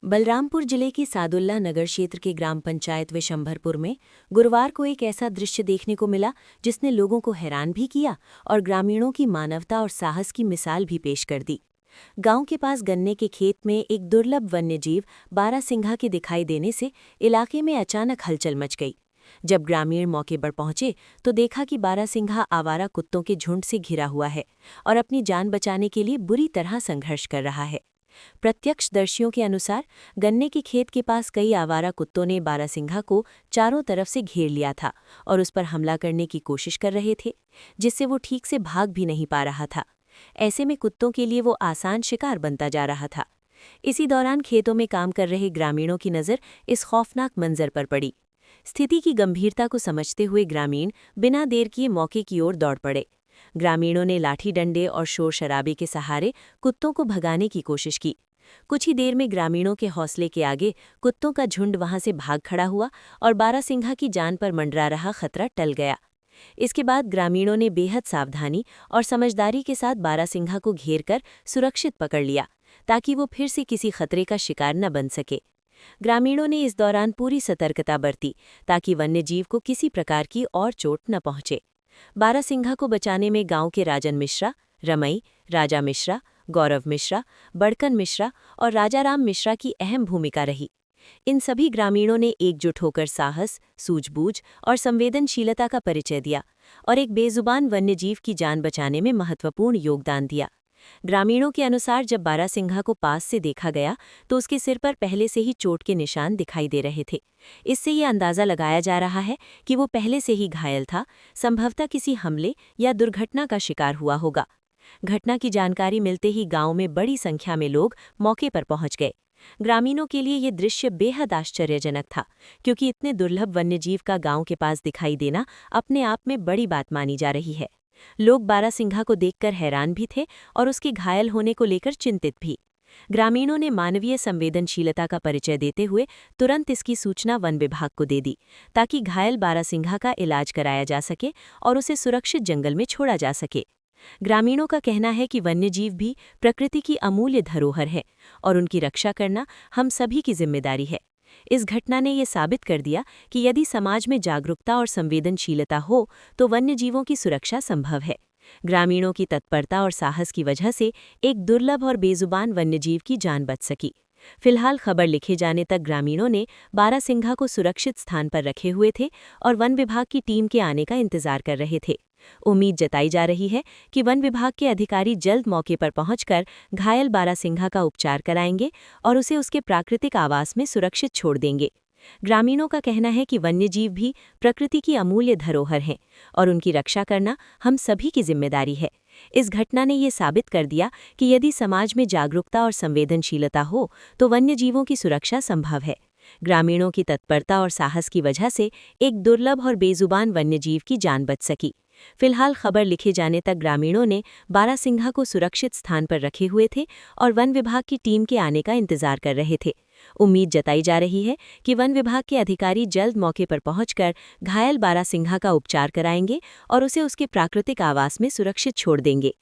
बलरामपुर जिले के सादुल्ला नगर क्षेत्र के ग्राम पंचायत विशंभरपुर में गुरुवार को एक ऐसा दृश्य देखने को मिला जिसने लोगों को हैरान भी किया और ग्रामीणों की मानवता और साहस की मिसाल भी पेश कर दी। गांव के पास गन्ने के खेत में एक दुर्लभ वन्यजीव बारासिंघा के दिखाई देने से इलाके में अचानक हलचल मच गई। जब ग्रामीण मौके पर पहुंचे तो देखा कि बारासिंघा आवारा कुत्तों के झुंड से घिरा हुआ है और अपनी जान बचाने के लिए बुरी तरह संघर्ष कर रहा है। प्रत्यक्षदर्शियों के अनुसार गन्ने के खेत के पास कई आवारा कुत्तों ने बारासिंघा को चारों तरफ से घेर लिया था और उस पर हमला करने की कोशिश कर रहे थे, जिससे वो ठीक से भाग भी नहीं पा रहा था। ऐसे में कुत्तों के लिए वो आसान शिकार बनता जा रहा था। इसी दौरान खेतों में काम कर रहे ग्रामीणों की नज़र इस खौफनाक मंजर पर पड़ी। स्थिति की गंभीरता को समझते हुए ग्रामीण बिना देर किए मौके की ओर दौड़ पड़े। ग्रामीणों ने लाठी डंडे और शोर शराबे के सहारे कुत्तों को भगाने की कोशिश की। कुछ ही देर में ग्रामीणों के हौसले के आगे कुत्तों का झुंड वहां से भाग खड़ा हुआ और बारासिंघा की जान पर मंडरा रहा खतरा टल गया। इसके बाद ग्रामीणों ने बेहद सावधानी और समझदारी के साथ बारासिंघा को घेर कर सुरक्षित पकड़ लिया, ताकि वो फिर से किसी खतरे का शिकार न बन सके। ग्रामीणों ने इस दौरान पूरी सतर्कता बरती ताकि वन्यजीव को किसी प्रकार की और चोट न पहुंचे। बारासिंघा को बचाने में गांव के राजन मिश्रा, रमई, राजा मिश्रा, गौरव मिश्रा, बड़कन मिश्रा और राजाराम मिश्रा की अहम भूमिका रही। इन सभी ग्रामीणों ने एकजुट होकर साहस, सूझबूझ और संवेदनशीलता का परिचय दिया और एक बेजुबान वन्यजीव की जान बचाने में महत्वपूर्ण योगदान दिया। ग्रामीणों के अनुसार जब बारासिंघा को पास से देखा गया तो उसके सिर पर पहले से ही चोट के निशान दिखाई दे रहे थे। इससे ये अंदाज़ा लगाया जा रहा है कि वो पहले से ही घायल था, संभवतः किसी हमले या दुर्घटना का शिकार हुआ होगा। घटना की जानकारी मिलते ही गांव में बड़ी संख्या में लोग मौके पर पहुंच गए। ग्रामीणों के लिए ये दृश्य बेहद आश्चर्यजनक था, क्योंकि इतने दुर्लभ वन्यजीव का गांव के पास दिखाई देना अपने आप में बड़ी बात मानी जा रही है। लोग बारासिंघा को देखकर हैरान भी थे और उसके घायल होने को लेकर चिंतित भी। ग्रामीणों ने मानवीय संवेदनशीलता का परिचय देते हुए तुरंत इसकी सूचना वन विभाग को दे दी, ताकि घायल बारासिंघा का इलाज कराया जा सके और उसे सुरक्षित जंगल में छोड़ा जा सके। ग्रामीणों का कहना है कि वन्यजीव भी प्रकृति की अमूल्य धरोहर है और उनकी रक्षा करना हम सभी की जिम्मेदारी है। इस घटना ने ये साबित कर दिया कि यदि समाज में जागरूकता और संवेदनशीलता हो तो वन्यजीवों की सुरक्षा संभव है। ग्रामीणों की तत्परता और साहस की वजह से एक दुर्लभ और बेजुबान वन्यजीव की जान बच सकी। फिलहाल खबर लिखे जाने तक ग्रामीणों ने बारासिंघा को सुरक्षित स्थान पर रखे हुए थे और वन विभाग की टीम के आने का इंतजार कर रहे थे। उम्मीद जताई जा रही है कि वन विभाग के अधिकारी जल्द मौके पर पहुंचकर घायल बारासिंघा का उपचार कराएंगे और उसे उसके प्राकृतिक आवास में सुरक्षित छोड़ देंगे। ग्रामीणों का कहना है कि वन्यजीव भी प्रकृति की अमूल्य धरोहर हैं और उनकी रक्षा करना हम सभी की जिम्मेदारी है। इस घटना ने ये साबित कर दिया कि यदि समाज में जागरूकता और संवेदनशीलता हो तो वन्यजीवों की सुरक्षा संभव है। ग्रामीणों की तत्परता और साहस की वजह से एक दुर्लभ और बेजुबान वन्यजीव की जान बच सकी। फिलहाल खबर लिखे जाने तक ग्रामीणों ने बारासिंघा को सुरक्षित स्थान पर रखे हुए थे और वन विभाग की टीम के आने का इंतजार कर रहे थे। उम्मीद जताई जा रही है कि वन विभाग के अधिकारी जल्द मौके पर पहुंचकर घायल बारासिंघा का उपचार कराएंगे और उसे उसके प्राकृतिक आवास में सुरक्षित छोड़ देंगे।